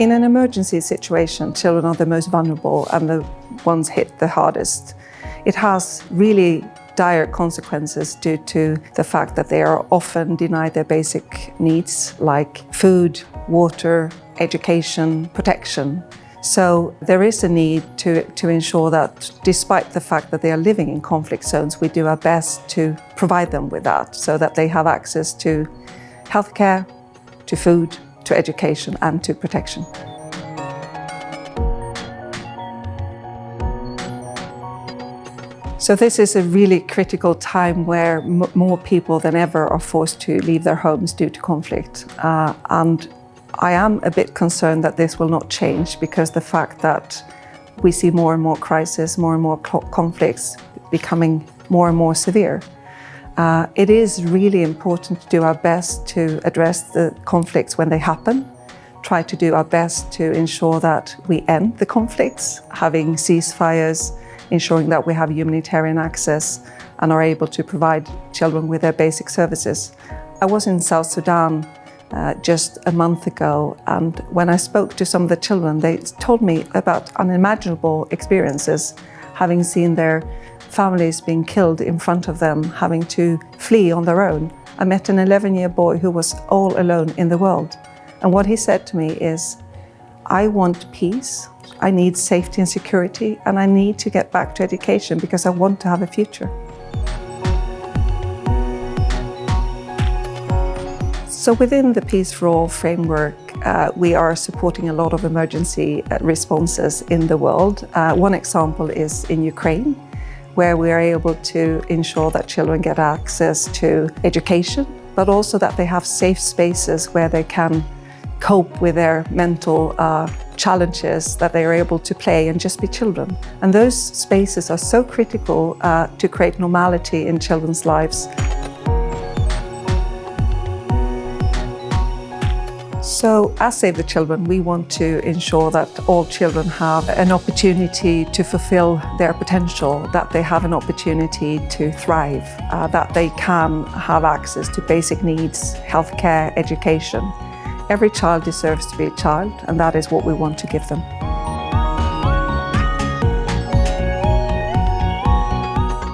In an emergency situation, children are the most vulnerable and the ones hit the hardest. It has really dire consequences due to the fact that they are often denied their basic needs like food, water, education, protection. So there is a need to ensure that despite the fact that they are living in conflict zones, we do our best to provide them with that so that they have access to healthcare, to food, to education and to protection. So this is a really critical time where more people than ever are forced to leave their homes due to conflict. And I am a bit concerned that this will not change because the fact that we see more and more crises, more and more conflicts becoming more and more severe. It is really important to do our best to address the conflicts when they happen, try to do our best to ensure that we end the conflicts, having ceasefires, ensuring that we have humanitarian access and are able to provide children with their basic services. I was in South Sudan just a month ago, and when I spoke to some of the children, they told me about unimaginable experiences, having seen their families being killed in front of them, having to flee on their own. I met an 11-year boy who was all alone in the world. And what he said to me is, I want peace, I need safety and security, and I need to get back to education because I want to have a future. So within the Peace for All framework, we are supporting a lot of emergency responses in the world. One example is in Ukraine, where we are able to ensure that children get access to education, but also that they have safe spaces where they can cope with their mental challenges, that they are able to play and just be children. And those spaces are so critical to create normality in children's lives. So as Save the Children, we want to ensure that all children have an opportunity to fulfill their potential, that they have an opportunity to thrive, that they can have access to basic needs, healthcare, education. Every child deserves to be a child, and that is what we want to give them.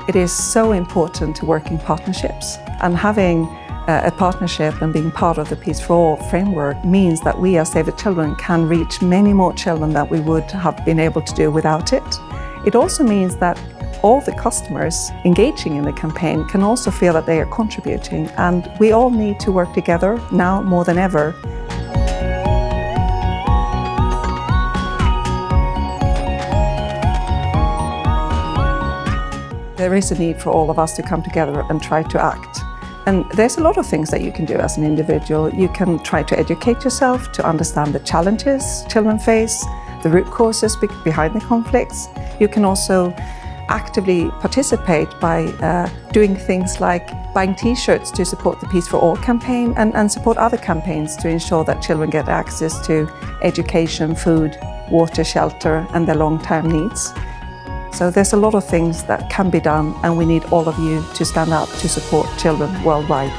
It is so important to work in partnerships, and having a partnership and being part of the Peace for All framework means that we as Save the Children can reach many more children than we would have been able to do without it. It also means that all the customers engaging in the campaign can also feel that they are contributing, and we all need to work together now more than ever. There is a need for all of us to come together and try to act. And there's a lot of things that you can do as an individual. You can try to educate yourself to understand the challenges children face, the root causes behind the conflicts. You can also actively participate by doing things like buying T-shirts to support the Peace for All campaign and support other campaigns to ensure that children get access to education, food, water, shelter, and their long-term needs. So there's a lot of things that can be done, and we need all of you to stand up to support children worldwide.